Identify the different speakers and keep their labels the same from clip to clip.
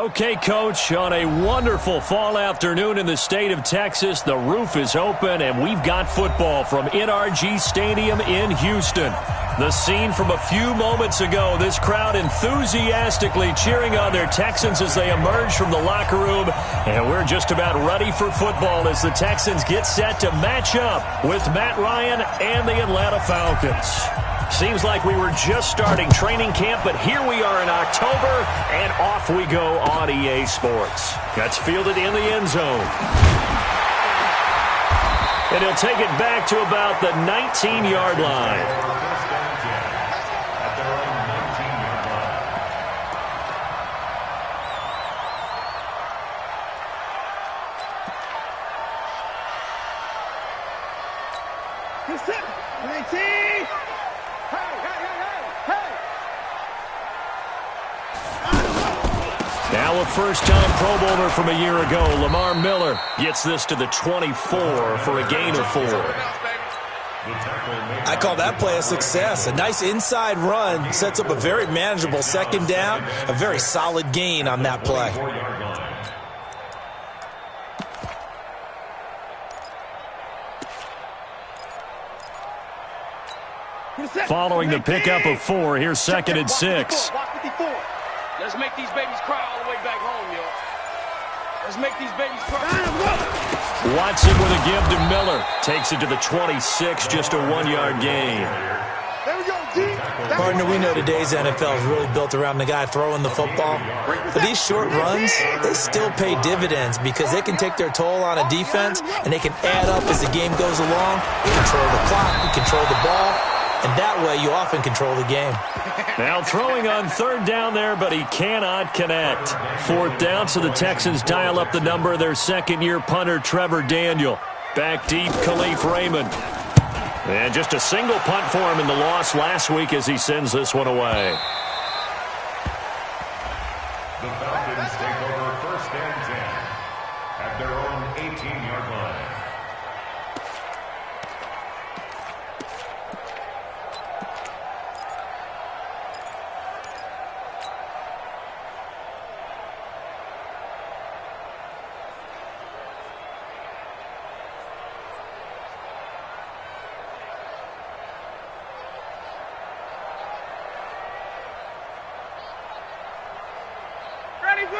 Speaker 1: Okay, Coach, on a wonderful fall afternoon in the state of Texas, the roof is open, and we've got football from NRG Stadium in Houston. The scene from a few moments ago, this crowd enthusiastically cheering on their Texans as they emerge from the locker room, and we're just about ready for football as the Texans get set to match up with Matt Ryan and the Atlanta Falcons. Seems like we were just starting training camp, but here we are in October, and off we go on EA Sports. That's fielded in the end zone. And he'll take it back to about the 19-yard line. Now a first-time Pro Bowler from a year ago, Lamar Miller gets this to the 24 for a gain of 4.
Speaker 2: I call that play a success. A nice inside run sets up a very manageable second down, a very solid gain on that play.
Speaker 1: Following the pickup of 4, here's 2nd and 6.
Speaker 3: Let's make these babies cry all the way back home, yo. Let's make these babies cry.
Speaker 1: Watson with a give to Miller. Takes it to the 26, just a 1-yard gain.
Speaker 3: There we go, D.
Speaker 2: Partner, we know today's NFL is really built around the guy throwing the football. But these short runs, they still pay dividends because they can take their toll on a defense, and they can add up as the game goes along. You control the clock, you control the ball, and that way you often control the game.
Speaker 1: Now throwing on 3rd down there, but he cannot connect. 4th down, so the Texans dial up the number of their second-year punter, Trevor Daniel. Back deep, Khalif Raymond. And just a single punt for him in the loss last week as he sends this one away.
Speaker 4: The Falcons take over 1st and 10 at their own 18-yard line.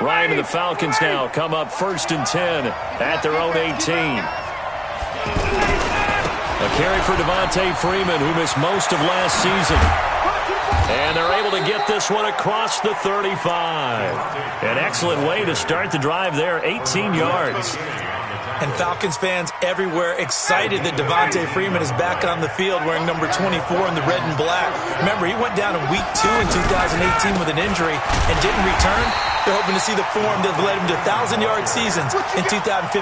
Speaker 1: Ryan and the Falcons now come up 1st and 10 at their own 18. A carry for Devontae Freeman, who missed most of last season. And they're able to get this one across the 35. An excellent way to start the drive there, 18 yards.
Speaker 2: And Falcons fans everywhere excited that Devontae Freeman is back on the field wearing number 24 in the red and black. Remember, he went down in week 2 in 2018 with an injury and didn't return. They're hoping to see the form that led him to 1,000-yard seasons in 2015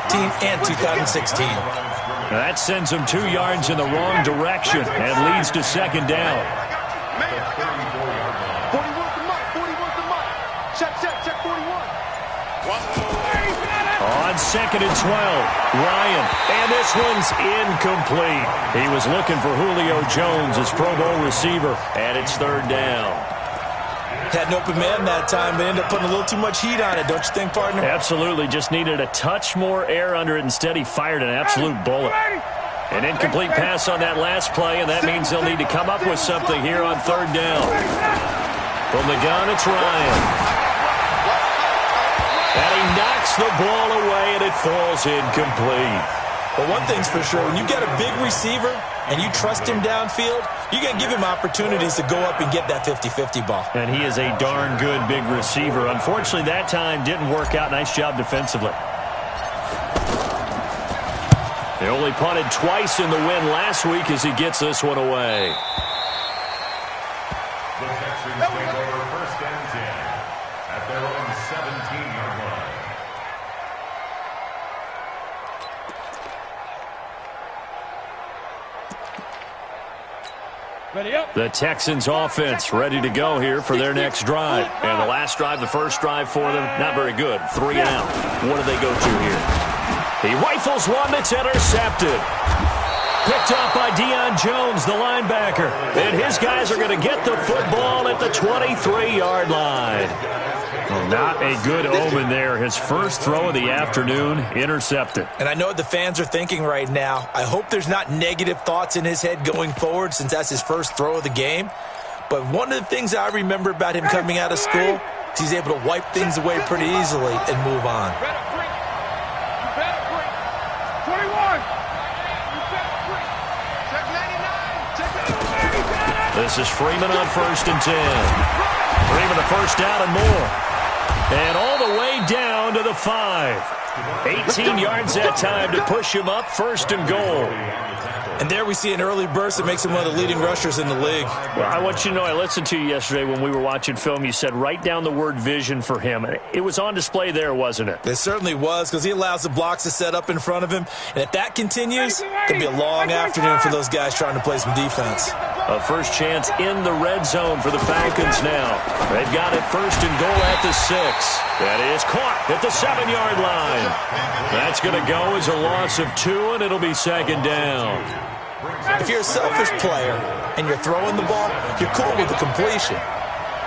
Speaker 2: and 2016.
Speaker 1: Now that sends him 2 yards in the wrong direction and leads to 2nd down.
Speaker 3: 41 to Mike. 41 to Mike. Check 41.
Speaker 1: On 2nd and 12, Ryan, and this one's incomplete. He was looking for Julio Jones, his Pro Bowl receiver, and it's 3rd down.
Speaker 2: Had an open man that time, but ended up putting a little too much heat on it, don't you think, partner?
Speaker 1: Absolutely, just needed a touch more air under it. Instead, he fired an absolute bullet. An incomplete pass on that last play, and that means they'll need to come up with something here on 3rd down. From the gun, it's Ryan. And he knocks the ball away, and it falls incomplete.
Speaker 2: But one thing's for sure, when you get a big receiver and you trust him downfield, you're going to give him opportunities to go up and get that 50-50 ball.
Speaker 1: And he is a darn good big receiver. Unfortunately, that time didn't work out. Nice job defensively. They only punted twice in the win last week as he gets this one away.
Speaker 4: The Texans take over 1st and 10 at their own 17-yard line.
Speaker 1: The Texans offense ready to go here for their next drive. And the last drive, the first drive for them, not very good. 3 and out. What do they go to here? He rifles one that's intercepted. Picked up by Deion Jones, the linebacker. And his guys are going to get the football at the 23-yard line. Not a good omen there. His first throw of the afternoon intercepted.
Speaker 2: And I know what the fans are thinking right now. I hope there's not negative thoughts in his head going forward since that's his first throw of the game. But one of the things I remember about him coming out of school is he's able to wipe things away pretty easily and move on.
Speaker 1: This is Freeman on 1st and 10. Freeman the first down and more. And all the way down to the 5. 18 yards that time to push him up, 1st and goal.
Speaker 2: And there we see an early burst that makes him one of the leading rushers in the league.
Speaker 1: Well, I want you to know, I listened to you yesterday when we were watching film. You said write down the word vision for him. It was on display there, wasn't it?
Speaker 2: It certainly was, because he allows the blocks to set up in front of him. And if that continues, it could be a long afternoon for those guys trying to play some defense.
Speaker 1: A first chance in the red zone for the Falcons now. They've got it 1st and goal at the 6. That is caught at the 7-yard line. That's going to go as a loss of 2, and it'll be 2nd down.
Speaker 2: If you're a selfish player and you're throwing the ball, you're cool with the completion.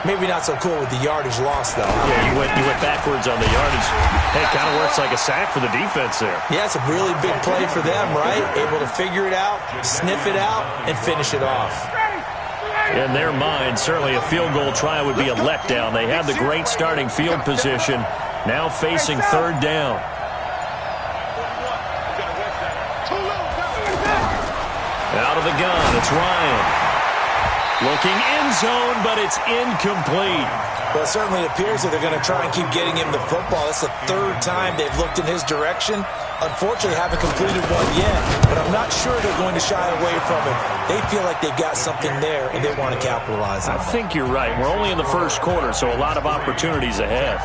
Speaker 2: Maybe not so cool with the yardage loss, though.
Speaker 1: Yeah, you went backwards on the yardage. Hey, it kind of works like a sack for the defense there.
Speaker 2: Yeah, it's a really big play for them, right? Able to figure it out, sniff it out, and finish it off.
Speaker 1: In their mind, certainly a field goal try would be a letdown. They had the great starting field position, now facing 3rd down. Out of the gun, it's Ryan. Looking end zone, but it's incomplete.
Speaker 2: Well, it certainly appears that they're going to try and keep getting him the football. It's the 3rd time they've looked in his direction. Unfortunately, haven't completed one yet, but I'm not sure they're going to shy away from him. They feel like they've got something there, and they want to capitalize on it.
Speaker 1: I think you're right. We're only in the 1st quarter, so a lot of opportunities ahead.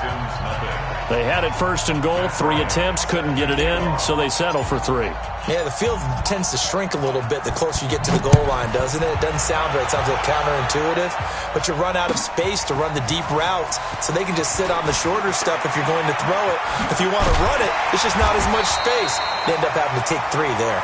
Speaker 1: They had it 1st and goal, 3 attempts, couldn't get it in, so they settle for 3.
Speaker 2: Yeah, the field tends to shrink a little bit the closer you get to the goal line, doesn't it? It doesn't sound right. It sounds a little counterintuitive. But you run out of space to run the deep routes, so they can just sit on the shorter stuff if you're going to throw it. If you want to run it, it's just not as much space. You end up having to take 3 there.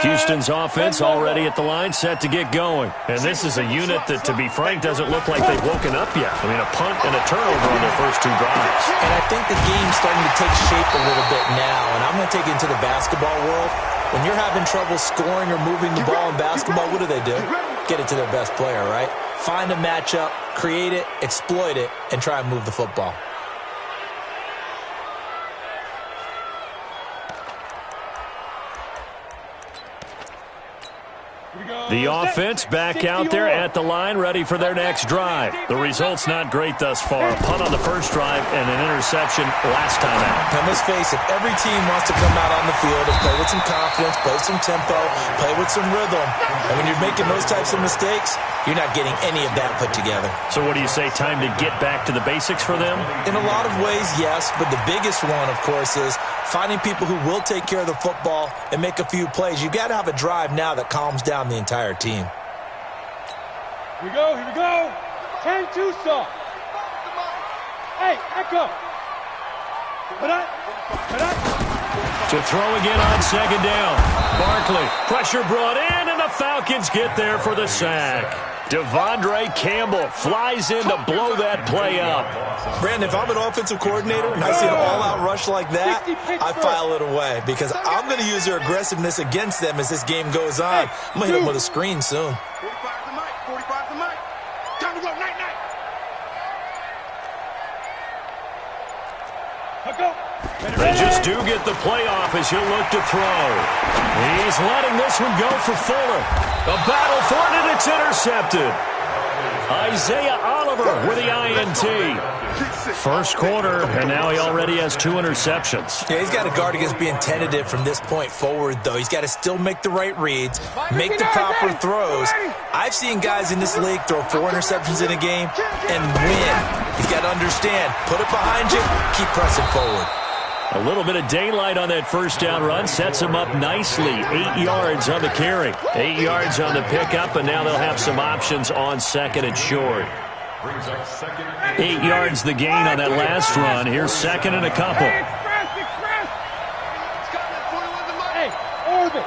Speaker 1: Houston's offense already at the line, set to get going. And this is a unit that, to be frank, doesn't look like they've woken up yet. I mean, a punt and a turnover on their first 2 drives.
Speaker 2: And I think the game's starting to take shape a little bit now. And I'm going to take it into the basketball world. When you're having trouble scoring or moving the ball in basketball, what do? Get it to their best player, right? Find a matchup, create it, exploit it, and try and move the football.
Speaker 1: The offense back out there at the line, ready for their next drive. The result's not great thus far. A punt on the first drive and an interception last time out.
Speaker 2: Now, let's face it, every team wants to come out on the field and play with some confidence, play with some tempo, play with some rhythm. And when you're making those types of mistakes, you're not getting any of that put together.
Speaker 1: So what do you say, time to get back to the basics for them?
Speaker 2: In a lot of ways, yes, but the biggest one, of course, is finding people who will take care of the football and make a few plays. You've got to have a drive now that calms down the entire team.
Speaker 3: Here we go. 10-2 soft. Hey, echo.
Speaker 1: To throw again on 2nd down. Barkley, pressure brought in, and the Falcons get there for the sack. Devondre Campbell flies in to blow that play up.
Speaker 2: Brandon, if I'm an offensive coordinator and I see an all-out rush like that, I file it away because I'm going to use their aggressiveness against them as this game goes on. I'm going to hit them with a screen soon.
Speaker 3: 45 to Mike. Time to go, night.
Speaker 1: They just do get the playoff as he'll look to throw. He's letting this one go for Fuller. A battle for it, and it's intercepted. Isaiah Oliver with the INT. First quarter, and now he already has 2 interceptions.
Speaker 2: Yeah, he's got to guard against being tentative from this point forward, though. He's got to still make the right reads, make the proper throws. I've seen guys in this league throw 4 interceptions in a game and win. He's got to understand, put it behind you, keep pressing forward.
Speaker 1: A little bit of daylight on that first down run sets him up nicely. 8 yards on the carry, 8 yards on the pickup, and now they'll have some options on 2nd and short. 8 yards the gain on that last run. Here's 2nd and a couple.
Speaker 3: Hey, Orbit.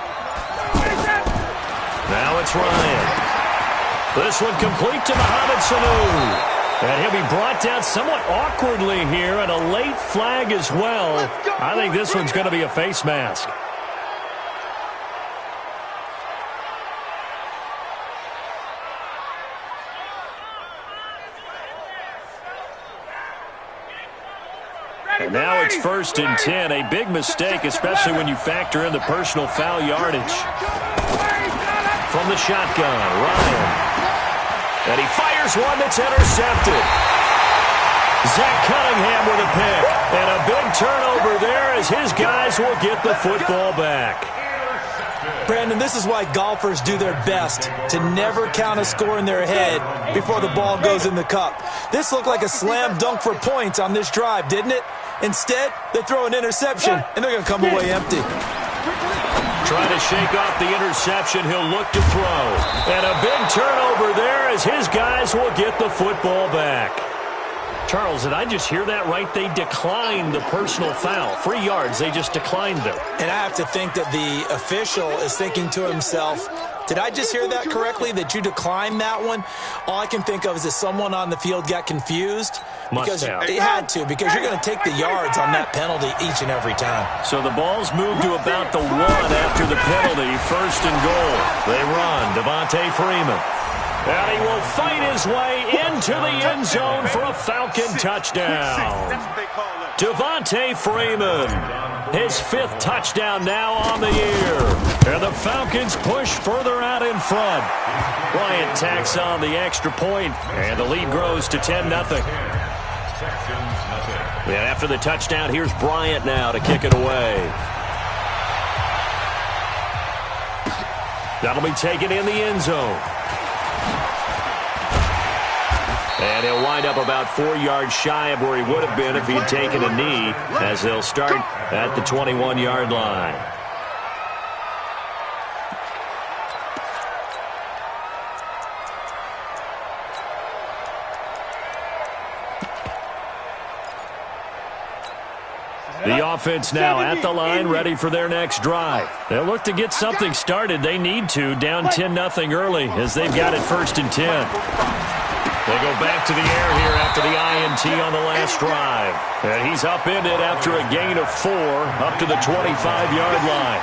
Speaker 1: Rex Ryan. This one complete to Mohamed Sanu. And he'll be brought down somewhat awkwardly here, and a late flag as well. I think this one's going to be a face mask. And now it's 1st and 10. A big mistake, especially when you factor in the personal foul yardage. From the shotgun, Ryan. And he fires one that's intercepted. Zach Cunningham with a pick. And a big turnover there as his guys will get the football back.
Speaker 2: Brandon, this is why golfers do their best to never count a score in their head before the ball goes in the cup. This looked like a slam dunk for points on this drive, didn't it? Instead, they throw an interception, and they're going to come away empty.
Speaker 1: Trying to shake off the interception, he'll look to throw. And a big turnover there as his guys will get the football back. Charles, did I just hear that right? They declined the personal foul. 3 yards, they just declined them.
Speaker 2: And I have to think that the official is thinking to himself, did I just hear that correctly, that you declined that one? All I can think of is that someone on the field got confused. Because they had to, because you're going to take the yards on that penalty each and every time.
Speaker 1: So the ball's moved to about the 1 after the penalty. 1st and goal. They run. Devontae Freeman. And he will fight his way into the end zone for a Falcon touchdown. Devontae Freeman, his 5th touchdown now on the year. And the Falcons push further out in front. Bryant tacks on the extra point, and the lead grows to 10-0. And after the touchdown, here's Bryant now to kick it away. That'll be taken in the end zone. And he'll wind up about 4 yards shy of where he would have been if he had taken a knee, as they'll start at the 21-yard line. The offense now at the line, ready for their next drive. They'll look to get something started. They need to, down 10-0 early, as they've got it 1st and 10. They go back to the air here after the INT on the last drive. And he's upended after a gain of 4 up to the 25-yard line.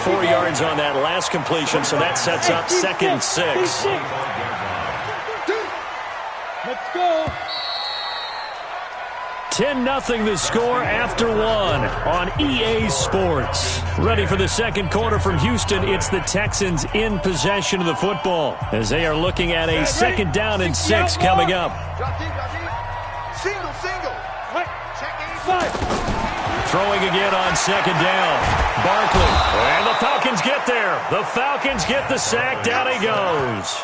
Speaker 1: 4 yards on that last completion, so that sets up 2nd and 6.
Speaker 3: Let's go.
Speaker 1: 10-0 the score after 1 on EA Sports. Ready for the second quarter from Houston. It's the Texans in possession of the football as they are looking at a 2nd down and 6 coming up.
Speaker 3: Single.
Speaker 1: Throwing again on 2nd down. Barkley. And the Falcons get there. The Falcons get the sack. Down he goes.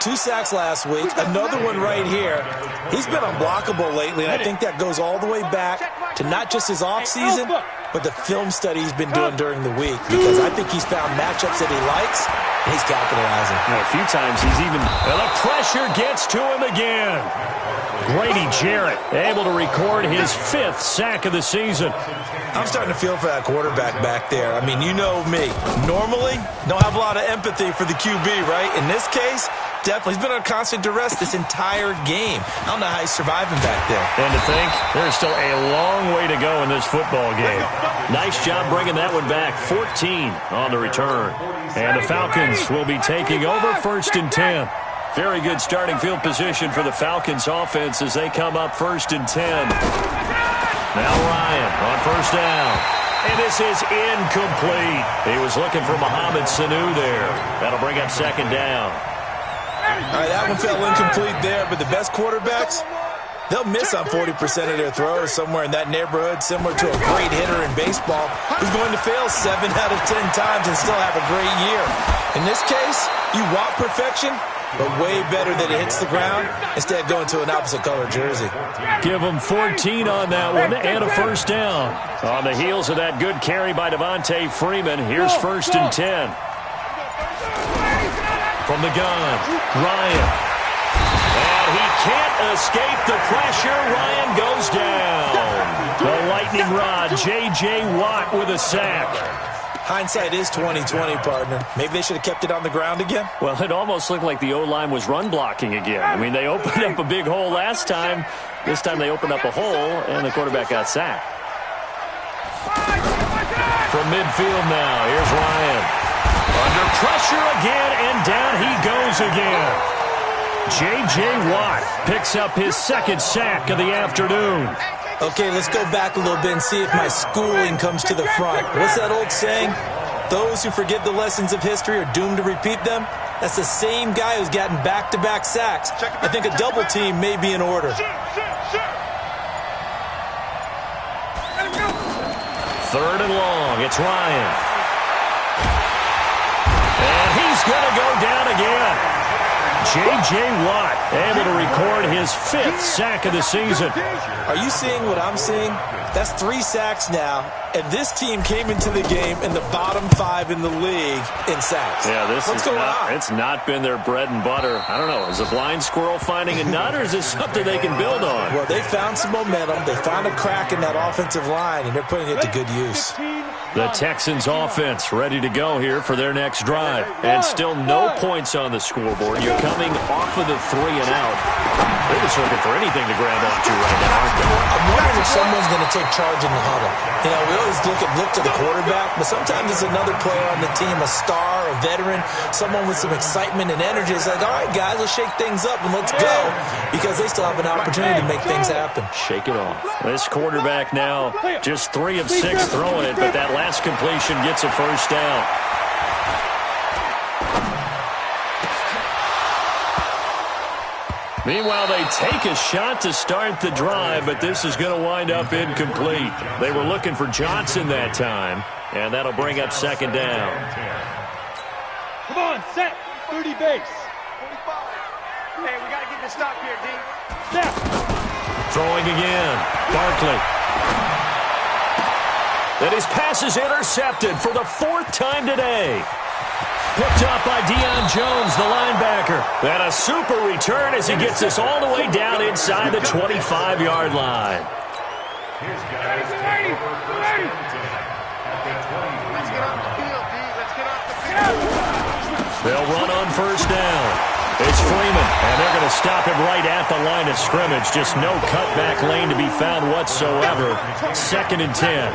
Speaker 2: 2 sacks last week, another one right here. He's been unblockable lately, and I think that goes all the way back to not just his offseason, but the film study he's been doing during the week, because I think he's found matchups that he likes, and he's capitalizing.
Speaker 1: A few times he's even... And the pressure gets to him again. Grady Jarrett able to record his 5th sack of the season.
Speaker 2: I'm starting to feel for that quarterback back there. I mean, you know me. Normally, don't have a lot of empathy for the QB, right? In this case, definitely. He's been under constant duress this entire game. I don't know how he's surviving back there.
Speaker 1: And to think, there's still a long way to go in this football game. Nice job bringing that one back. 14 on the return. And the Falcons will be taking over 1st and 10. Very good starting field position for the Falcons offense as they come up 1st and 10. Now Ryan on 1st down. And this is incomplete. He was looking for Mohamed Sanu there. That'll bring up 2nd down.
Speaker 2: All right, that one fell incomplete there, but the best quarterbacks, they'll miss on 40% of their throws somewhere in that neighborhood, similar to a great hitter in baseball who's going to fail 7 out of 10 times and still have a great year. In this case, you want perfection, but way better that it hits the ground instead of going to an opposite color jersey.
Speaker 1: Give them 14 on that one and a 1st down. On the heels of that good carry by Devontae Freeman, here's 1st and 10. From the gun, Ryan. And he can't escape the pressure. Ryan goes down. The lightning rod, J.J. Watt with a sack.
Speaker 2: Hindsight is 20/20, partner. Maybe they should have kept it on the ground again.
Speaker 1: Well, it almost looked like the O-line was run blocking again. I mean, they opened up a big hole last time. This time they opened up a hole, and the quarterback got sacked. From midfield now, here's Ryan. Under pressure again, and down he goes again. J.J. Watt picks up his second sack of the afternoon.
Speaker 2: Okay, let's go back a little bit and see if my schooling comes to the front. What's that old saying? Those who forget the lessons of history are doomed to repeat them. That's the same guy who's gotten back-to-back sacks. I think a double team may be in order.
Speaker 1: Third and long, it's Ryan. And he's going to go down again. J.J. Watt able to record his 5th sack of the season.
Speaker 2: Are you seeing what I'm seeing? That's 3 sacks now, and this team came into the game in the bottom 5 in the league in sacks.
Speaker 1: Yeah,
Speaker 2: What's going on?
Speaker 1: It's not been their bread and butter. I don't know. Is a blind squirrel finding a nut, or is this something they can build on?
Speaker 2: Well, they found some momentum. They found a crack in that offensive line, and they're putting it to good use.
Speaker 1: The Texans offense ready to go here for their next drive. And still no points on the scoreboard. You're coming off of the 3 and out. They're just looking for anything to grab onto right now, aren't they?
Speaker 2: I'm wondering if someone's going to take charge in the huddle. You know, we always look to the quarterback, but sometimes it's another player on the team, a star, a veteran, someone with some excitement and energy. It's like, all right, guys, let's shake things up and let's go, because they still have an opportunity to make things happen.
Speaker 1: Shake it off. This quarterback now just 3 of 6 throwing it, but that last completion gets a first down. Meanwhile, they take a shot to start the drive, but this is going to wind up incomplete. They were looking for Johnson that time, and that'll bring up second down.
Speaker 3: Come on, set. 30 base. 45. Hey, we got to get this stop here, D. Set.
Speaker 1: Throwing again. Barkley. And his pass is intercepted for the 4th time today. Picked up by Deion Jones, the linebacker. And a super return as he gets us all the way down inside the 25-yard line.
Speaker 4: His guys take over first and 10 at the 23-yard line. Let's get off the field, D. Let's get off the field.
Speaker 1: They'll run on first down. It's Freeman, and they're going to stop him right at the line of scrimmage. Just no cutback lane to be found whatsoever. 2nd and 10.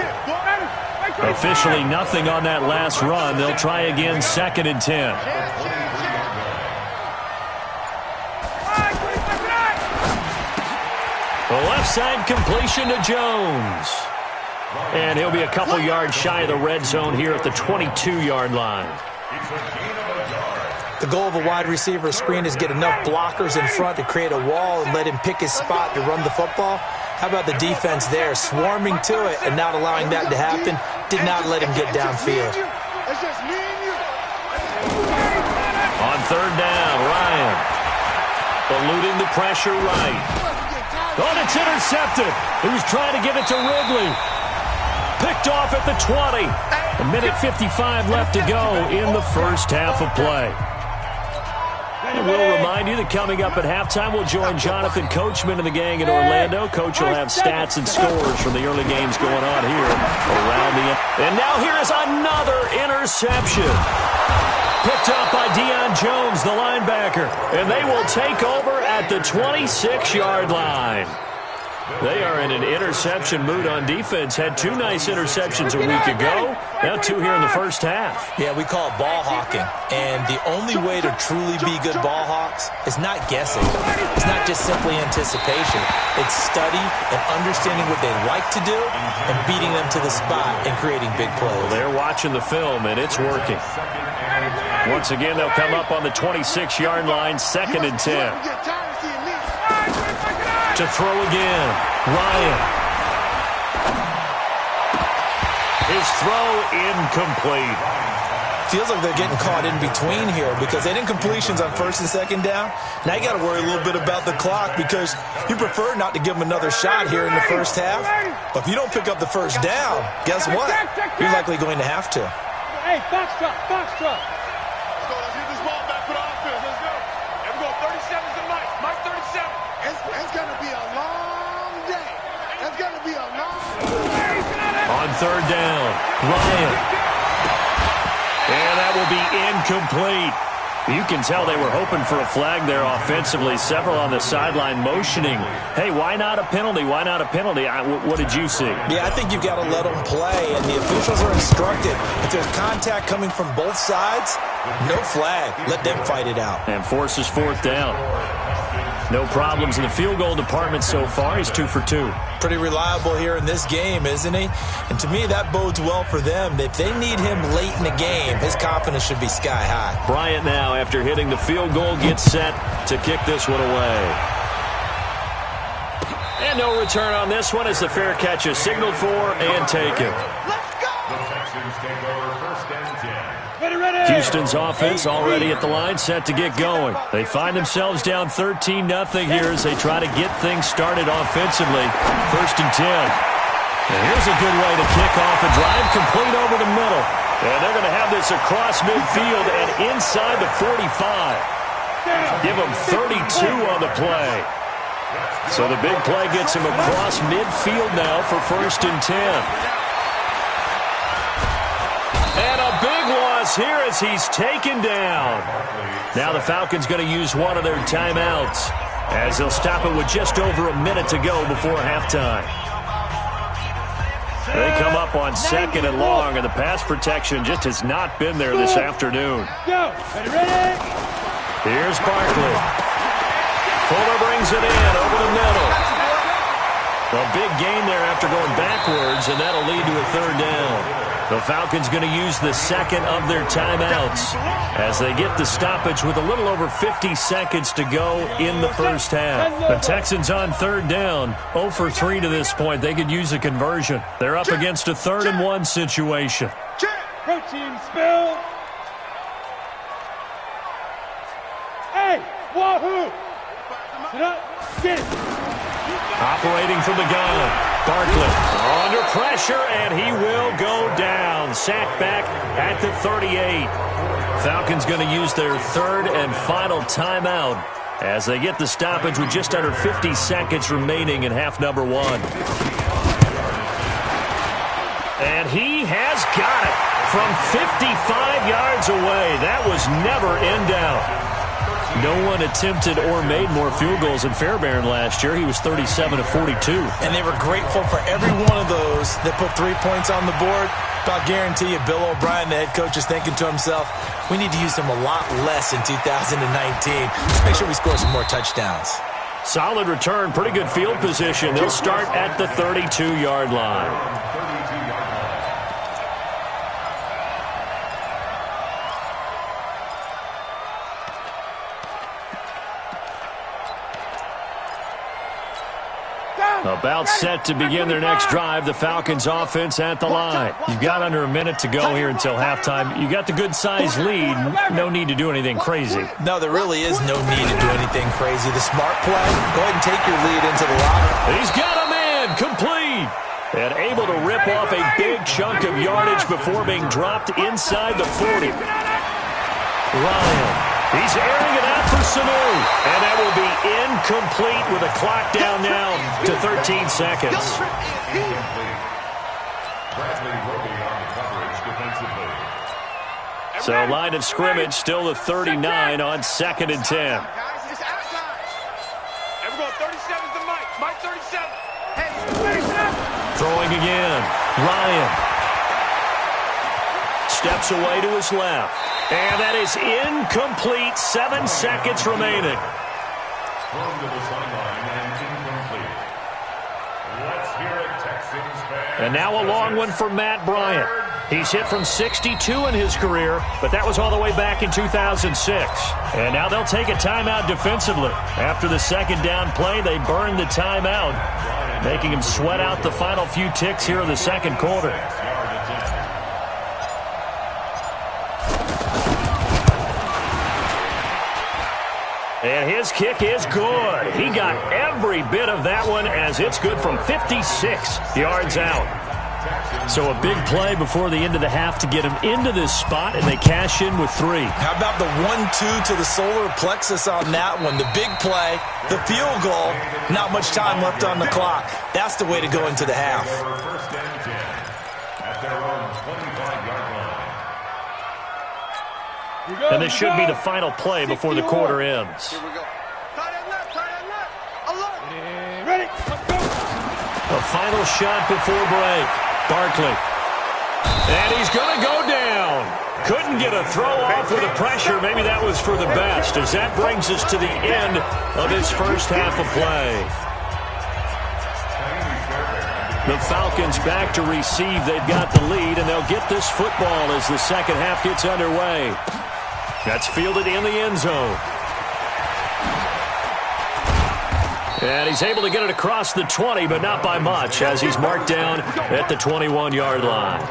Speaker 1: Officially nothing on that last run. They'll try again 2nd and 10. The left side completion to Jones. And he'll be a couple yards shy of the red zone here at the 22-yard line.
Speaker 2: The goal of a wide receiver screen is get enough blockers in front to create a wall and let him pick his spot to run the football. How about the defense there, swarming to it and not allowing that to happen? Did not let him get downfield.
Speaker 1: On 3rd down, Ryan. Eluding the pressure right. Oh, it's intercepted. He was trying to give it to Ridley. Picked off at the 20. 1:55 left to go in the first half of play. And we'll remind you that coming up at halftime, we'll join Jonathan Coachman and the gang in Orlando. Coach will have stats and scores from the early games going on here around the end. And now here is another interception. Picked up by Deion Jones, the linebacker. And they will take over at the 26-yard line. They are in an interception mood on defense. Had 2 nice interceptions a week ago. Now 2 here in the first half.
Speaker 2: Yeah, we call it ball hawking. And the only way to truly be good ball hawks is not guessing. It's not just simply anticipation. It's study and understanding what they like to do and beating them to the spot and creating big plays.
Speaker 1: Well, they're watching the film, and it's working. Once again, they'll come up on the 26-yard line, 2nd and 10. To throw again, Ryan. His throw incomplete.
Speaker 2: Feels like they're getting caught in between here because they didn't completions on 1st and 2nd down. Now you got to worry a little bit about the clock because you prefer not to give them another shot here in the first half. But if you don't pick up the first down, guess what? You're likely going to have to.
Speaker 3: Hey, box drop, box drop.
Speaker 5: Let's get this ball back for the offense. Let's go. Here we go. 37's the Mike. Mike 37. It's going to be a long day. It's going to be a long day.
Speaker 1: On 3rd down, Ryan. And that will be incomplete. You can tell they were hoping for a flag there offensively. Several on the sideline motioning, hey, why not a penalty? Why not a penalty? What did you see?
Speaker 2: Yeah, I think you've got to let them play, and the officials are instructed. If there's contact coming from both sides, no flag. Let them fight it out.
Speaker 1: And forces fourth down. No problems in the field goal department so far. He's 2 for 2.
Speaker 2: Pretty reliable here in this game, isn't he? And to me, that bodes well for them. If they need him late in the game, his confidence should be sky high.
Speaker 1: Bryant now, after hitting the field goal, gets set to kick this one away. And no return on this one as the fair catch is signaled for and taken.
Speaker 4: Let's go! The Texans take over first and 10.
Speaker 3: Ready.
Speaker 1: Houston's offense already at the line, set to get going. They find themselves down 13-0 here as they try to get things started offensively. First and 10. And here's a good way to kick off a drive, complete over the middle. And they're going to have this across midfield and inside the 45. Give them 32 on the play. So the big play gets him across midfield now for first and 10. And a big loss here as he's taken down. Now the Falcons going to use one of their timeouts as they'll stop it with just over a minute to go before halftime. They come up on second and long, and the pass protection just has not been there this afternoon.
Speaker 3: Go. Ready.
Speaker 1: Here's Barkley. Fuller brings it in over the middle. A big gain there after going backwards, and that'll lead to a third down. The Falcons going to use the second of their timeouts as they get the stoppage with a little over 50 seconds to go in the first half. The Texans on third down, 0 for 3 to this point. They could use a conversion. They're up against a 3rd and 1 situation.
Speaker 3: Protein spill. Hey, wahoo! Sit up, get it.
Speaker 1: Operating from the gun, Barkley under pressure, and he will go down. Sacked back at the 38. Falcons going to use their third and final timeout as they get the stoppage with just under 50 seconds remaining in half number 1. And he has got it from 55 yards away. That was never in doubt. No one attempted or made more field goals than Fairbairn last year. He was 37 of 42.
Speaker 2: And they were grateful for every one of those that put 3 points on the board. I'll guarantee you Bill O'Brien, the head coach, is thinking to himself, we need to use him a lot less in 2019. Let's make sure we score some more touchdowns.
Speaker 1: Solid return, pretty good field position. They'll start at the 32-yard line. About set to begin their next drive, the Falcons offense at the line. You've got under a minute to go here until halftime. You got the good-sized lead. No need to do anything crazy.
Speaker 2: No, there really is no need to do anything crazy. The smart play, go ahead and take your lead into the locker.
Speaker 1: He's got a man, complete. And able to rip off a big chunk of yardage before being dropped inside the 40. Ryan. He's airing it out for Sanu. And that will be incomplete with a clock down now to 13 seconds. So line of scrimmage still the 39 on 2nd and 10.
Speaker 5: Guys, it's outside. Everyone, 37's the Mike. Mike 37. Hey, 37.
Speaker 1: Throwing again. Ryan. Steps away to his left. And that is incomplete. 7 seconds remaining.
Speaker 4: Thrown to the sideline and incomplete. Let's hear it, Texans fans.
Speaker 1: And now a long one for Matt Bryant. He's hit from 62 in his career, but that was all the way back in 2006. And now they'll take a timeout defensively. After the second down play, they burn the timeout, making him sweat out the final few ticks here in the second quarter. And his kick is good. He got every bit of that one as it's good from 56 yards out. So a big play before the end of the half to get him into this spot, and they cash in with 3.
Speaker 2: How about the 1-2 to the solar plexus on that one? The big play, the field goal, not much time left on the clock. That's the way to go into the half.
Speaker 4: First and 10 at their own 25-yard line.
Speaker 1: And this should be the final play before the quarter ends.
Speaker 5: Here we go. Tight end left, alert.
Speaker 3: Ready, let's go.
Speaker 1: A final shot before break. Barkley. And he's going to go down. Couldn't get a throw off with the pressure. Maybe that was for the best, as that brings us to the end of this first half of play. The Falcons back to receive. They've got the lead, and they'll get this football as the second half gets underway. That's fielded in the end zone. And he's able to get it across the 20, but not by much, as he's marked down at the 21-yard line.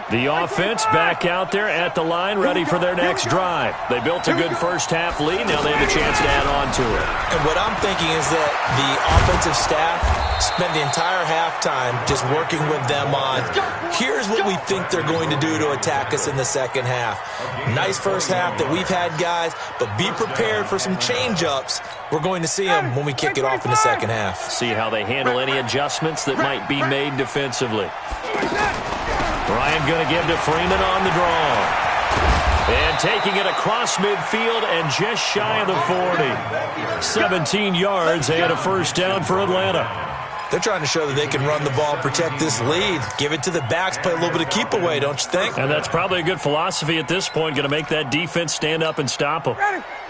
Speaker 1: The offense back out there at the line, ready for their next drive. They built a good first half lead. Now they have a chance to add on to it.
Speaker 2: And what I'm thinking is that the offensive staff spent the entire halftime just working with them on, here's what we think they're going to do to attack us in the second half. Nice first half that we've had, guys, but be prepared for some change-ups. We're going to see them when we kick it off in the second half.
Speaker 1: See how they handle any adjustments that might be made defensively. Ryan going to give to Freeman on the draw. And taking it across midfield and just shy of the 40. 17 yards and a first down for Atlanta.
Speaker 2: They're trying to show that they can run the ball, protect this lead. Give it to the backs, play a little bit of keep away, don't you think?
Speaker 1: And that's probably a good philosophy at this point. Going to make that defense stand up and stop them.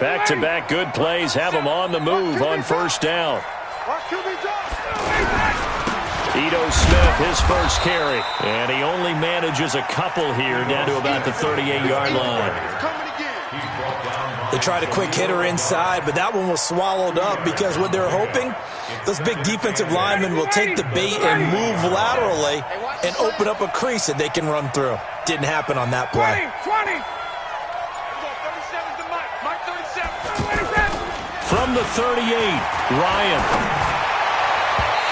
Speaker 1: Back-to-back good plays. Have them on the move on first down. Ito Smith, his first carry. And he only manages a couple here down to about the 38-yard line.
Speaker 2: They tried a quick hitter inside, but that one was swallowed up because what they're hoping, those big defensive linemen will take the bait and move laterally and open up a crease that they can run through. Didn't happen on that play.
Speaker 3: 20.
Speaker 1: From the 38, Ryan.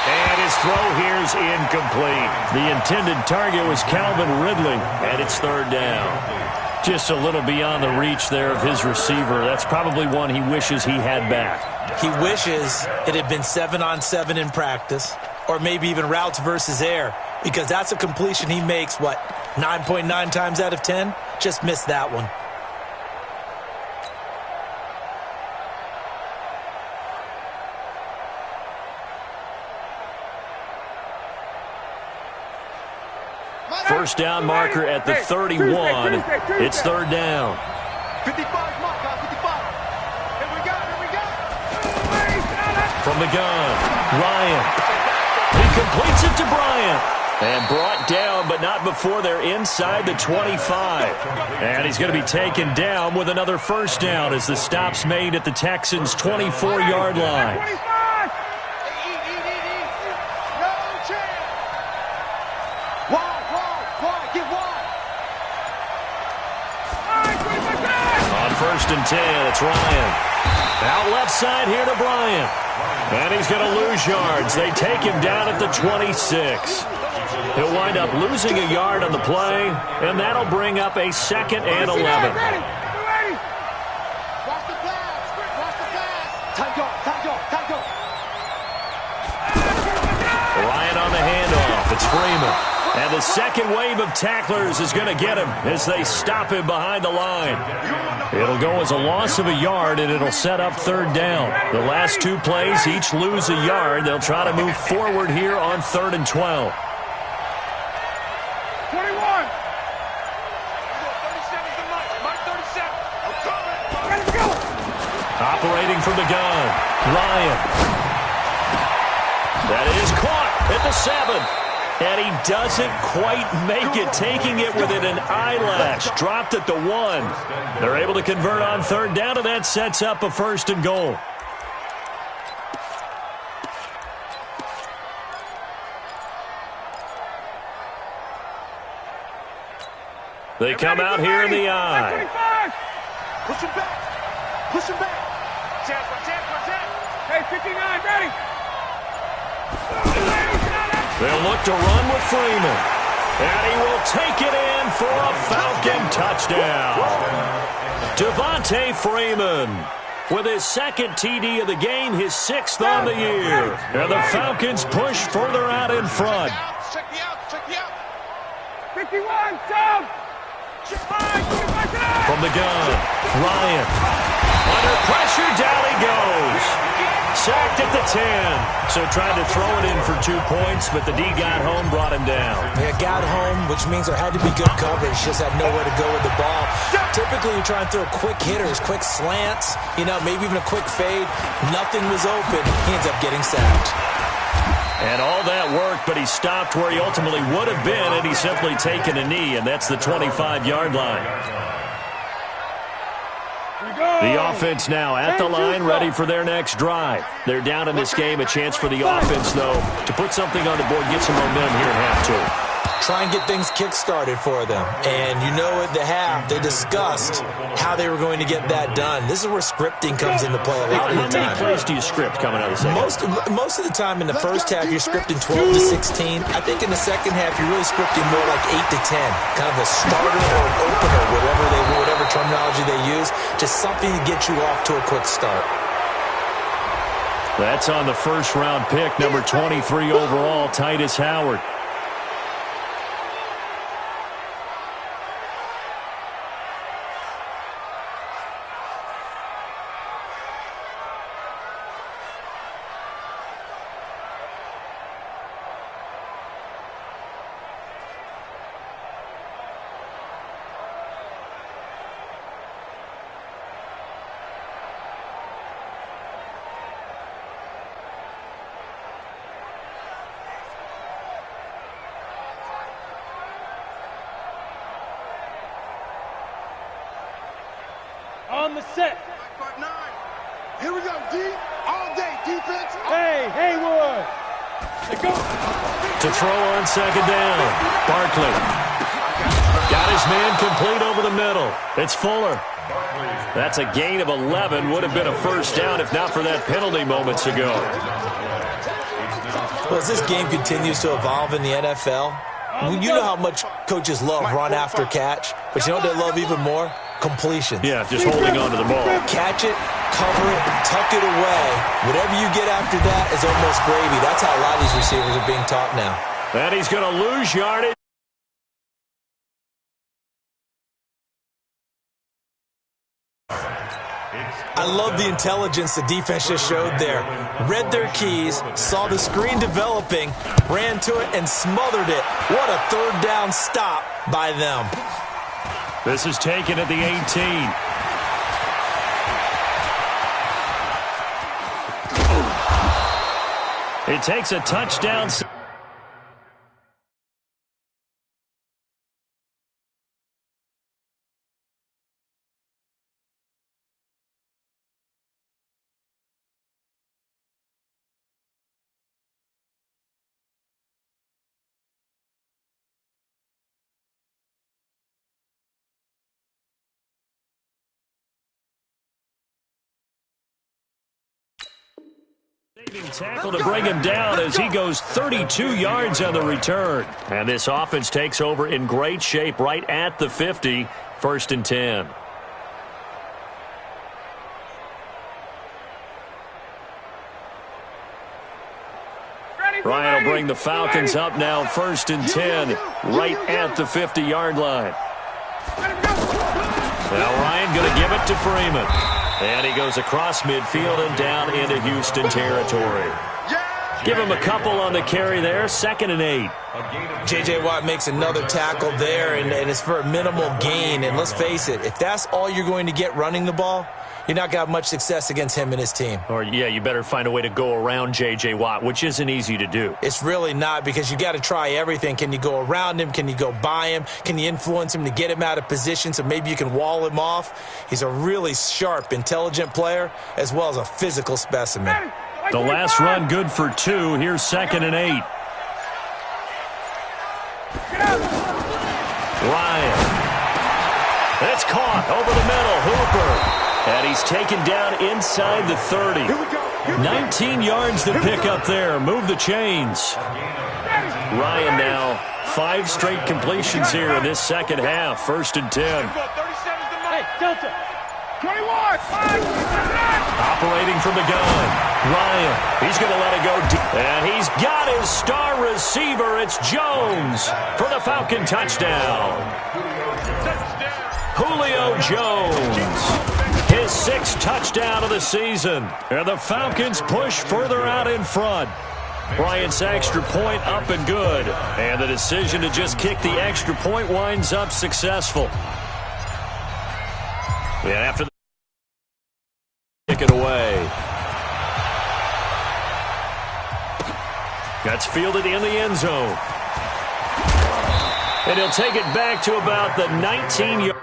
Speaker 1: And his throw here is incomplete. The intended target was Calvin Ridley, and it's third down. Just a little beyond the reach there of his receiver. That's probably one he wishes he had back.
Speaker 2: He wishes it had been 7-on-7 in practice, or maybe even routes versus air, because that's a completion he makes, 9.9 times out of 10? Just missed that one.
Speaker 1: First down marker at the 31. It's third down.
Speaker 5: 55, mark, 55. Here we go.
Speaker 1: From the gun, Ryan. He completes it to Bryant. And brought down, but not before they're inside the 25. And he's going to be taken down with another first down as the stop's made at the Texans' 24-yard line. First and 10, it's Ryan. Out left side here to Bryant. And he's going to lose yards. They take him down at the 26. He'll wind up losing a yard on the play, and that'll bring up a second and 11.
Speaker 5: Watch the pass. Time go.
Speaker 1: Ryan on the handoff. It's Freeman. And the second wave of tacklers is going to get him as they stop him behind the line. It'll go as a loss of a yard, and it'll set up third down. The last two plays each lose a yard. They'll try to move forward here on 3rd and 12.
Speaker 3: 21.
Speaker 1: Operating from the gun, Ryan. That is caught at the 7. And he doesn't quite make it, taking it within an eyelash. Dropped at the 1. They're able to convert on third down, and that sets up a first and goal. They come out here in the eye.
Speaker 5: Push him back.
Speaker 3: Hey, 59, ready.
Speaker 1: They'll look to run with Freeman. And he will take it in for a Falcon touchdown. Devontae Freeman with his second TD of the game, his 6th on the year. And the Falcons push further out in front.
Speaker 5: Check the out.
Speaker 3: 51, down.
Speaker 1: From the gun, Ryan. Under pressure, down he goes. Sacked at the 10. So tried to throw it in for 2 points, but the D got home, brought him down.
Speaker 2: Yeah, got home, which means there had to be good coverage. Just had nowhere to go with the ball. Typically, you try and throw quick hitters, quick slants, maybe even a quick fade. Nothing was open. He ends up getting sacked.
Speaker 1: And all that worked, but he stopped where he ultimately would have been, and he's simply taken a knee, and that's the 25-yard line. The offense now at the line, ready for their next drive. They're down in this game. A chance for the offense, though, to put something on the board, get some momentum here at half 2.
Speaker 2: Try and get things kick-started for them. And at the half, they discussed how they were going to get that done. This is where scripting comes into play a lot of the time.
Speaker 1: How many plays do you script coming out of the second?
Speaker 2: Most of the time in the first half, you're scripting 12 to 16. I think in the second half, you're really scripting more like 8 to 10. Kind of a starter or an opener, whatever terminology they use. Just something to get you off to a quick start.
Speaker 1: That's on the first-round pick, number 23 overall, Titus Howard.
Speaker 3: On the set.
Speaker 5: Here we go, D. All day defense.
Speaker 3: Hey, Haywood. Let's go.
Speaker 1: To throw on second down. Barkley. Got his man complete over the middle. It's Fuller. That's a gain of 11. Would have been a first down if not for that penalty moments ago.
Speaker 2: Well, as this game continues to evolve in the NFL, you know how much coaches love run after catch, but you know what they love even more? Completions.
Speaker 1: Yeah, just holding on to the ball.
Speaker 2: Catch it, cover it, tuck it away. Whatever you get after that is almost gravy. That's how a lot of these receivers are being taught now.
Speaker 1: And he's going to lose yardage.
Speaker 2: I love the intelligence the defense just showed there. Read their keys, saw the screen developing, ran to it, and smothered it. What a third down stop by them.
Speaker 1: This is taken at the 18. It takes a touchdown. Tackle to bring him down as he goes 32 yards on the return. And this offense takes over in great shape right at the 50. 1st and 10. Ryan will bring the Falcons up now. 1st and 10 right at the 50-yard line. Now Ryan going to give it to Freeman. And he goes across midfield and down into Houston territory. Give him a couple on the carry there. 2nd and 8.
Speaker 2: J.J. Watt makes another tackle there, and it's for a minimal gain. And let's face it, if that's all you're going to get running the ball, you're not going to have much success against him and his team.
Speaker 1: Or, yeah, you better find a way to go around J.J. Watt, which isn't easy to do.
Speaker 2: It's really not, because you got to try everything. Can you go around him? Can you go by him? Can you influence him to get him out of position so maybe you can wall him off? He's a really sharp, intelligent player as well as a physical specimen.
Speaker 1: The last run good for 2. Here's 2nd and 8. Ryan. It's caught over the middle. Hooper. And he's taken down inside the 30. 19 yards to pick up there. Move the chains. Ryan now 5 straight completions here in this second half. 1st and 10.
Speaker 3: Hey, Delta.
Speaker 1: Operating from the gun, Ryan. He's going to let it go deep. And he's got his star receiver. It's Jones for the Falcon touchdown. Julio Jones, his 6th touchdown of the season. And the Falcons push further out in front. Bryant's extra point up and good. And the decision to just kick the extra point winds up successful. Yeah, after the kick it away. That's fielded in the end zone. And he'll take it back to about the 19-yard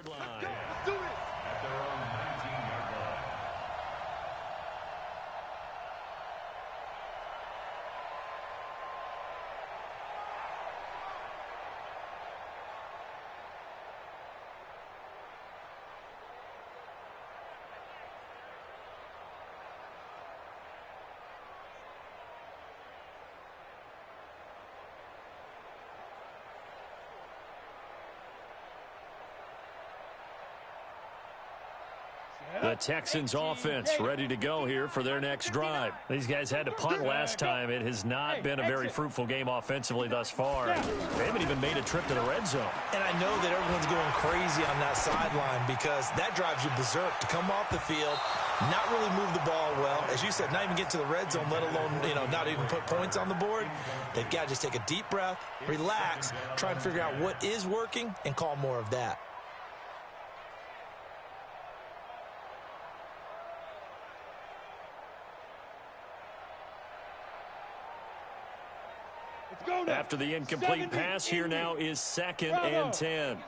Speaker 1: 19-yard line.
Speaker 5: Let's do this.
Speaker 4: At their own 19-yard line.
Speaker 1: The Texans offense ready to go here for their next drive. These guys had to punt last time. It has not been a very fruitful game offensively thus far. They haven't even made a trip to the red zone.
Speaker 2: And I know that everyone's going crazy on that sideline because that drives you berserk to come off the field, not really move the ball well. As you said, not even get to the red zone, let alone, not even put points on the board. They've got to just take a deep breath, relax, try and figure out what is working, and call more of that.
Speaker 1: After the incomplete pass, here now is 2nd and 10.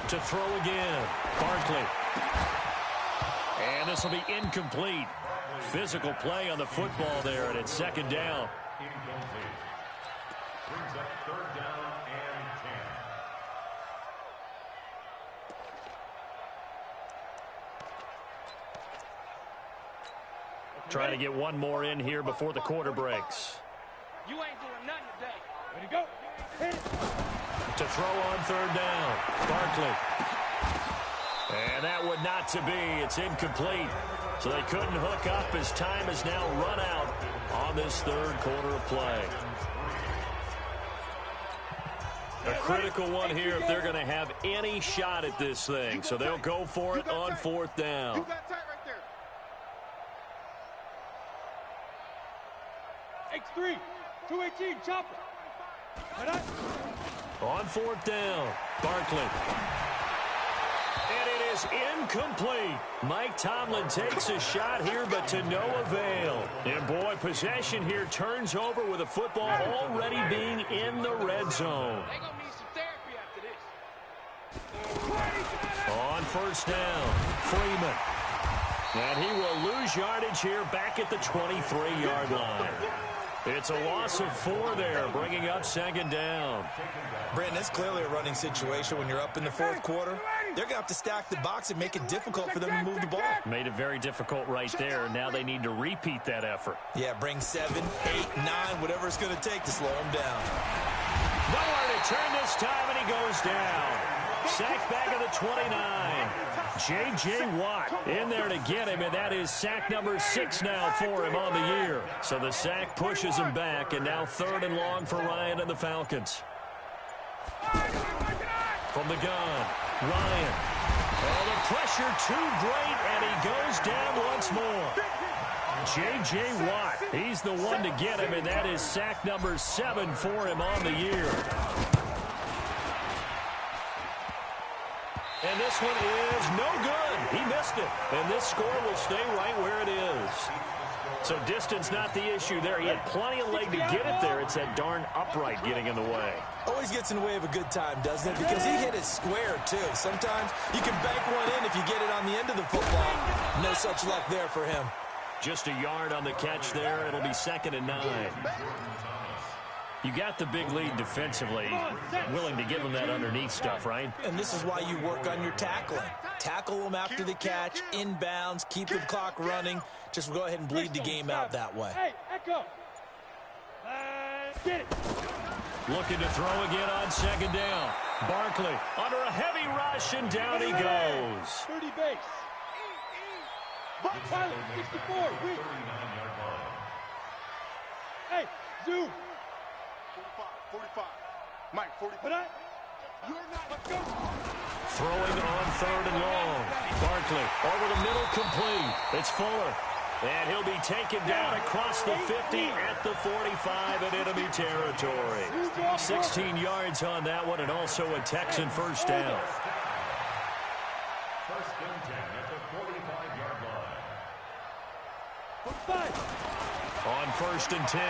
Speaker 1: To throw again, Barkley. And this will be incomplete. Physical play on the football there, and it's 2nd down.
Speaker 4: Incomplete. Brings up 3rd down and 10.
Speaker 1: Trying to get one more in here before the quarter breaks.
Speaker 3: You ain't doing nothing today. Ready to go. Hit it.
Speaker 1: To throw on 3rd down, Barkley. And that would not to be. It's incomplete. So they couldn't hook up as time has now run out on this 3rd quarter of play. A critical one here if they're going to have any shot at this thing. So they'll go for it on 4th down.
Speaker 5: You got tight right there.
Speaker 3: X3, 218, chopper.
Speaker 1: On 4th down, Barkley. And it is incomplete. Mike Tomlin takes a shot here, but to no avail. And boy, possession here turns over with the football already being in the red zone.
Speaker 3: They gonna need some therapy after this.
Speaker 1: On 1st down, Freeman. And he will lose yardage here back at the 23-yard line. It's a loss of 4 there, bringing up 2nd down.
Speaker 2: Brandon, it's clearly a running situation when you're up in the 4th quarter. They're going to have to stack the box and make it difficult for them to move the ball.
Speaker 1: Made it very difficult right there. Now they need to repeat that effort.
Speaker 2: Yeah, bring 7, 8, 9, whatever it's going to take to slow them down.
Speaker 1: Nowhere to turn this time, and he goes down. Sack back at the 29. J.J. Watt in there to get him, and that is sack number 6 now for him on the year. So the sack pushes him back, and now 3rd and long for Ryan and the Falcons. From the gun, Ryan. Oh, the pressure too great, and he goes down once more. J.J. Watt, he's the one to get him, and that is sack number 7 for him on the year. And this one is no good. He missed it. And this score will stay right where it is. So distance not the issue there. He had plenty of leg to get it there. It's that darn upright getting in the way.
Speaker 2: Always gets in the way of a good time, doesn't it? Because he hit it square, too. Sometimes you can bank one in if you get it on the end of the football. No such luck there for him.
Speaker 1: Just a yard on the catch there. It'll be 2nd and 9. You got the big lead defensively. Willing to give them that underneath stuff, right?
Speaker 2: And this is why you work on your tackling. Tackle them after the catch, inbounds, keep the clock running. Just go ahead and bleed the game out that way.
Speaker 3: Hey, Echo. Get it.
Speaker 1: Looking to throw again on 2nd down. Barkley under a heavy rush, and down he goes.
Speaker 3: 30 base. Pilot, 64. Weak. Hey, zoom.
Speaker 5: 45. Mike, 45.
Speaker 3: You're not. Let's go.
Speaker 1: Throwing on 3rd and long. Barkley over the middle, complete. It's Fuller. And he'll be taken down across the 50 at the 45 in enemy territory. 16 yards on that one, and also a Texan 1st down.
Speaker 4: 1st and 10 at the 45-yard line.
Speaker 1: On 1st and 10,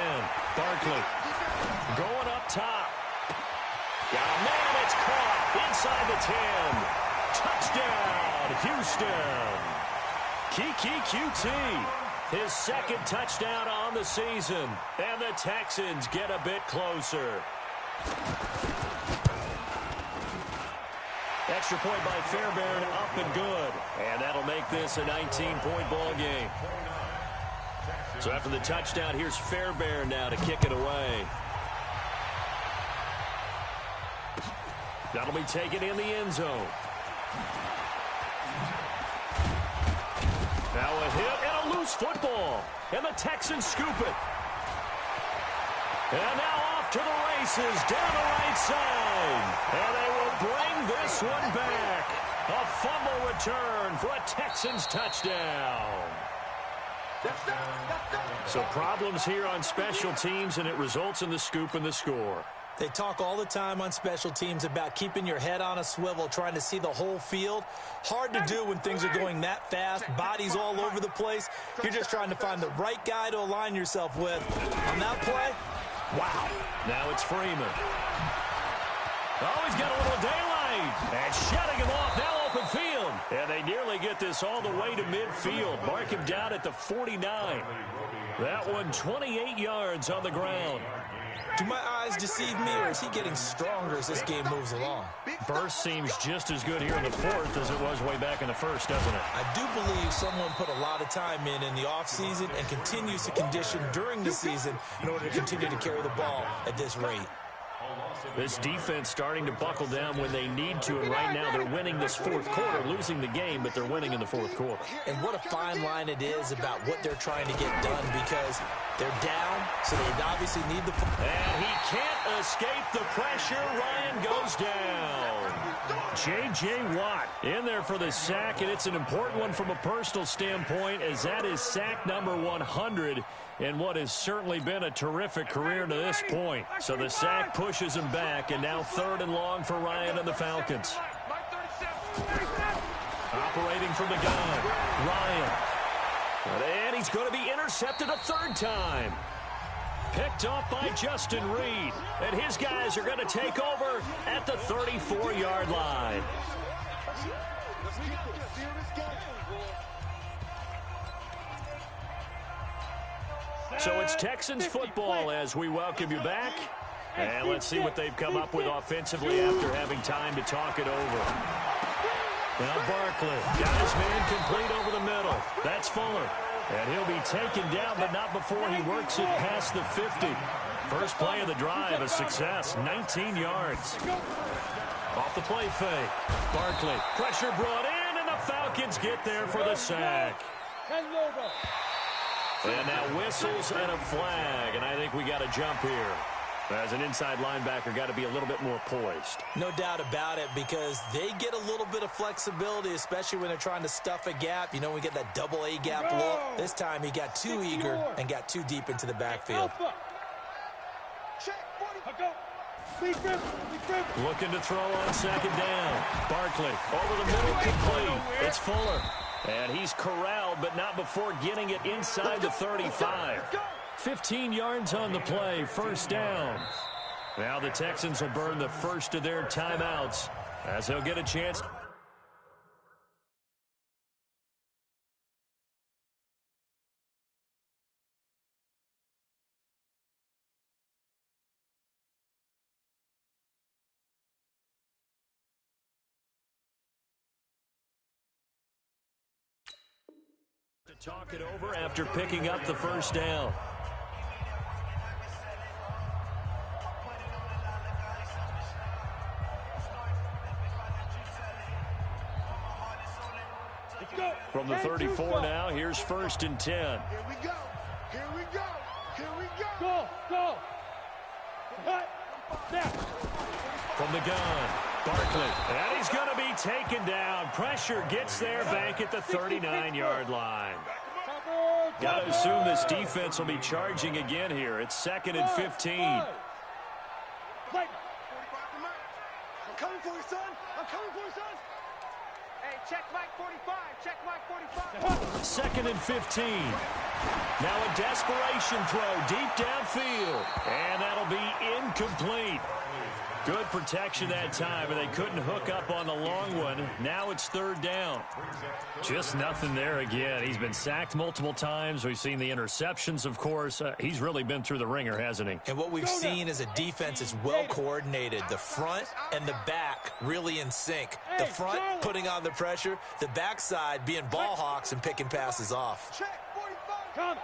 Speaker 1: Barkley going up top. Got a man, it's caught. Inside the 10. Touchdown, Houston. Kiki QT. His second touchdown on the season. And the Texans get a bit closer. Extra point by Fairbairn, up and good. And that'll make this a 19-point ball game. So after the touchdown, here's Fairbairn now to kick it away. That'll be taken in the end zone. Now a hit and a loose football. And the Texans scoop it. And now off to the races down the right side. And they will bring this one back. A fumble return for a Texans touchdown. So problems here on special teams, and it results in the scoop and the score.
Speaker 2: They talk all the time on special teams about keeping your head on a swivel, trying to see the whole field. Hard to do when things are going that fast, bodies all over the place. You're just trying to find the right guy to align yourself with. On that play, wow.
Speaker 1: Now it's Freeman. Oh, he's got a little daylight. And shutting him off, now open field. And they nearly get this all the way to midfield. Mark him down at the 49. That one 28 yards on the ground.
Speaker 2: Do my eyes deceive me, or is he getting stronger as this game moves along?
Speaker 1: Burst seems just as good here in the fourth as it was way back in the first, doesn't it?
Speaker 2: I do believe someone put a lot of time in the offseason and continues to condition during the season in order to continue to carry the ball at this rate.
Speaker 1: This defense starting to buckle down when they need to, and right now they're winning this fourth quarter, losing the game, but they're winning in the fourth quarter.
Speaker 2: And what a fine line it is about what they're trying to get done, because they're down, so they obviously need the...
Speaker 1: And he can't escape the pressure. Ryan goes down. J.J. Watt in there for the sack, and it's an important one from a personal standpoint, as that is sack number 100 in what has certainly been a terrific career to this point. So the sack pushes him back, and now 3rd and long for Ryan and the Falcons. Operating from the gun, Ryan. And he's going to be intercepted a 3rd time. Picked off by Justin Reed. And his guys are going to take over at the 34-yard line. So it's Texans football as we welcome you back. And let's see what they've come up with offensively after having time to talk it over. Now Barkley got his man complete over the middle. That's Fuller. And he'll be taken down, but not before he works it past the 50. First play of the drive, a success, 19 yards. Off the play fake. Barkley, pressure brought in, and the Falcons get there for the sack. And now whistles and a flag, and I think we got a jump here. As an inside linebacker, got to be a little bit more poised.
Speaker 2: No doubt about it, because they get a little bit of flexibility, especially when they're trying to stuff a gap. You know, we get that double A gap look. This time he got too eager and got too deep into the backfield.
Speaker 1: Looking to throw on 2nd down. Barkley over the middle, complete. It's Fuller. And he's corralled, but not before getting it inside the 35. 15 yards on the play, 1st down. Now the Texans will burn the first of their timeouts as they'll get a chance. To talk it over after picking up the 1st down. From the 34 now, here's 1st and 10.
Speaker 5: Here we go. Here we go. Here we go.
Speaker 3: Go. Cut. Snap.
Speaker 1: From the gun, Barkley. And he's going to be taken down. Pressure gets there back at the 39-yard line. Got to assume this defense will be charging again here. It's 2nd and 15.
Speaker 5: I'm coming for you, son. I'm coming for you, son.
Speaker 3: Hey, check Mike 45. Check Mike 45.
Speaker 1: 2nd and 15. Now a desperation throw deep downfield. And that'll be incomplete. Good protection that time, and they couldn't hook up on the long one. Now it's third down. Just nothing there again. He's been sacked multiple times. We've seen the interceptions, of course. He's really been through the ringer, hasn't he?
Speaker 2: And what we've seen is a defense is well coordinated. The front and the back really in sync. The front putting on the pressure, the backside being ball hawks and picking passes off.
Speaker 1: Throwing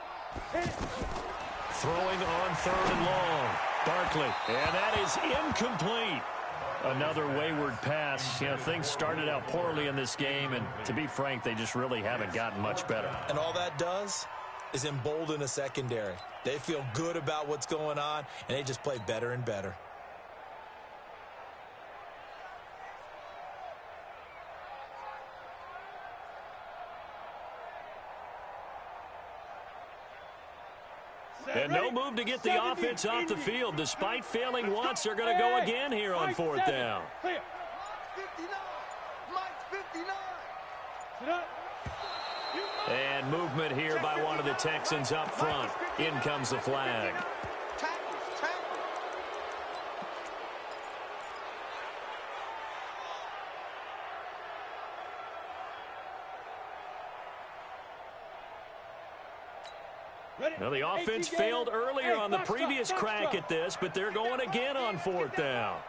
Speaker 1: on third and long. Barkley, and that is incomplete. Another wayward pass. You know, things started out poorly in this game, and to be frank, they just really haven't gotten much better.
Speaker 2: And all that does is embolden a secondary. They feel good about what's going on, and they just play better and better.
Speaker 1: And no move to get the offense off the field. Despite failing once, they're going to go again here on fourth down.
Speaker 5: Mike's 59. Mike's 59.
Speaker 1: And movement here by one of the Texans up front. In comes the flag. Now, the offense failed earlier on the previous crack at this, but they're going again on fourth down.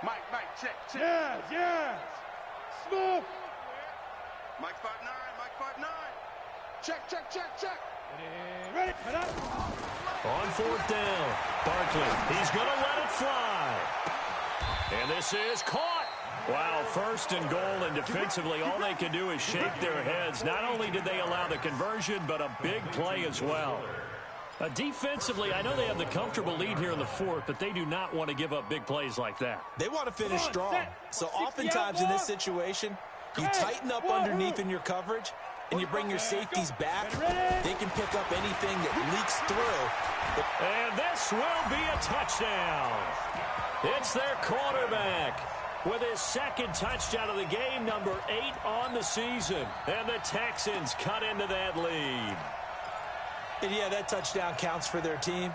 Speaker 5: Mike, check.
Speaker 3: Yes. Smooth.
Speaker 5: Mike 5'9", Mike 5'9". Check.
Speaker 3: Ready.
Speaker 1: On fourth down, Barkley, he's going to let it fly. And this is caught. Wow, first and goal, and defensively, all they can do is shake their heads. Not only did they allow the conversion, but a big play as well. Defensively, I know they have the comfortable lead here in the fourth, but they do not want to give up big plays like that.
Speaker 2: They want to finish strong. So oftentimes in this situation, you tighten up underneath in your coverage, and you bring your safeties back. They can pick up anything that leaks through.
Speaker 1: And this will be a touchdown. It's their quarterback with his second touchdown of the game, number 8 on the season. And the Texans cut into that lead.
Speaker 2: And yeah, that touchdown counts for their team,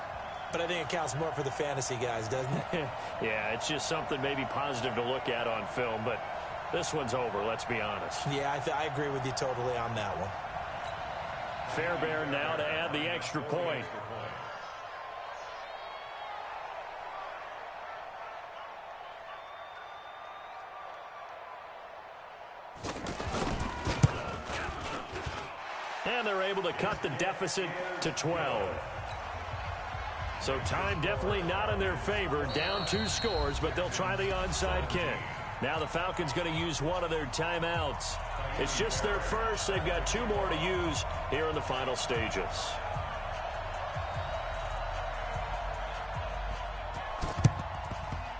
Speaker 2: but I think it counts more for the fantasy guys, doesn't it?
Speaker 1: Yeah, it's just something maybe positive to look at on film, but this one's over, let's be honest.
Speaker 2: Yeah, I agree with you totally on that one.
Speaker 1: Fairbairn now to add the extra point. And they're able to cut the deficit to 12. So time definitely not in their favor. Down 2 scores, but they'll try the onside kick. Now the Falcons going to use one of their timeouts. It's just their first. They've got 2 more to use here in the final stages.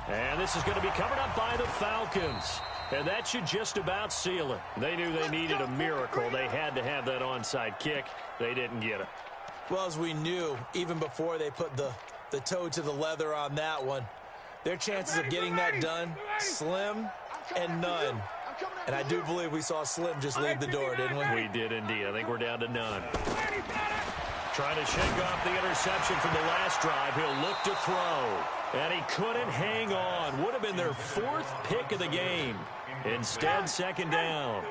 Speaker 1: And this is going to be covered up by the Falcons. And that should just about seal it. They knew they needed a miracle. They had to have that onside kick. They didn't get it.
Speaker 2: Well, as we knew, even before they put the toe to the leather on that one, their chances of getting that done, slim and none. And I do believe we saw Slim just leave the door, didn't we?
Speaker 1: We did indeed. I think we're down to none. Trying to shake off the interception from the last drive. He'll look to throw. And he couldn't hang on. Would have been their 4th pick of the game. Instead, second down.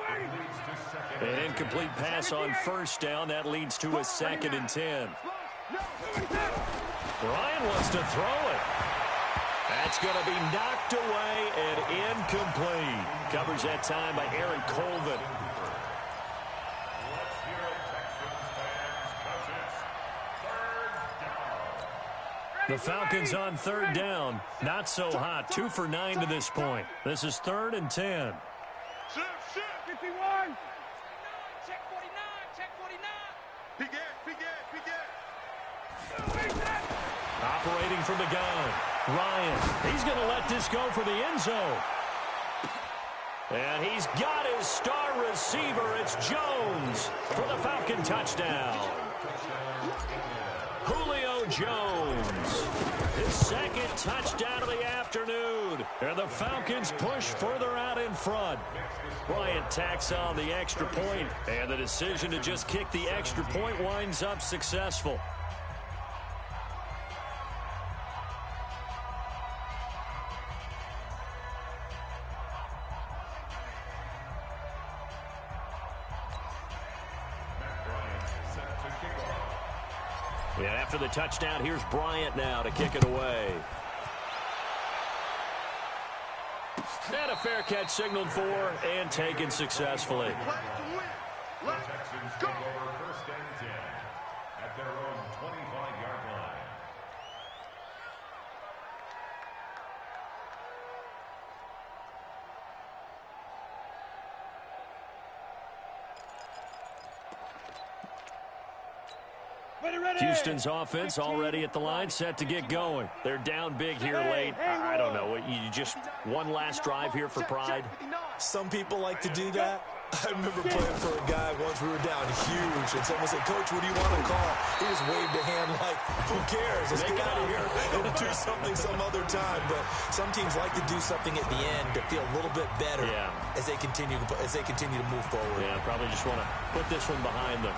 Speaker 1: An incomplete pass on first down. That leads to a 2nd and 10. Ryan wants to throw it. That's going to be knocked away and incomplete. Covers that time by Aaron Colvin. The Falcons on third down. Not so hot. 2 for 9 to this point. This is 3rd and 10.
Speaker 3: 51.
Speaker 5: Check 49. Big Ed.
Speaker 1: Operating from the gun. Ryan, he's going to let this go for the end zone. And he's got his star receiver. It's Jones for the Falcon touchdown. Julio Jones, his 2nd touchdown of the afternoon. And the Falcons push further out in front. Bryant tacks on the extra point, and the decision to just kick the extra point winds up successful. And after the touchdown, here's Bryant now to kick it away. And a fair catch signaled for and taken successfully.
Speaker 4: The Texans take over first and 10 at their own 25-yard line.
Speaker 1: Houston's offense already at the line, set to get going. They're down big here late. I don't know. You just one last drive here for pride?
Speaker 2: Some people like to do that. I remember playing for a guy once. We were down huge, and someone said, "Coach, what do you want to call?" He just waved a hand like, "Who cares? Let's get out of here and do something some other time." But some teams like to do something at the end to feel a little bit better as they continue to move forward.
Speaker 1: Yeah, probably just want to put this one behind them.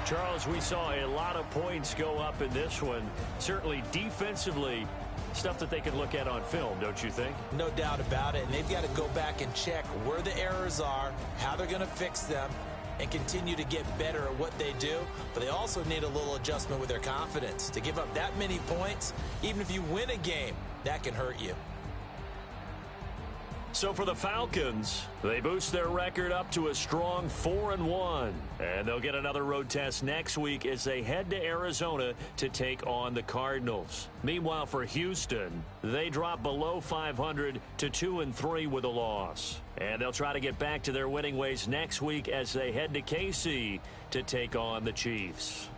Speaker 1: Charles, we saw a lot of points go up in this one. Certainly defensively, stuff that they could look at on film, don't you think?
Speaker 2: No doubt about it. And they've got to go back and check where the errors are, how they're going to fix them, and continue to get better at what they do. But they also need a little adjustment with their confidence. To give up that many points, even if you win a game, that can hurt you.
Speaker 1: So for the Falcons, they boost their record up to a strong 4-1. And they'll get another road test next week as they head to Arizona to take on the Cardinals. Meanwhile, for Houston, they drop below 500 to 2-3 with a loss. And they'll try to get back to their winning ways next week as they head to KC to take on the Chiefs.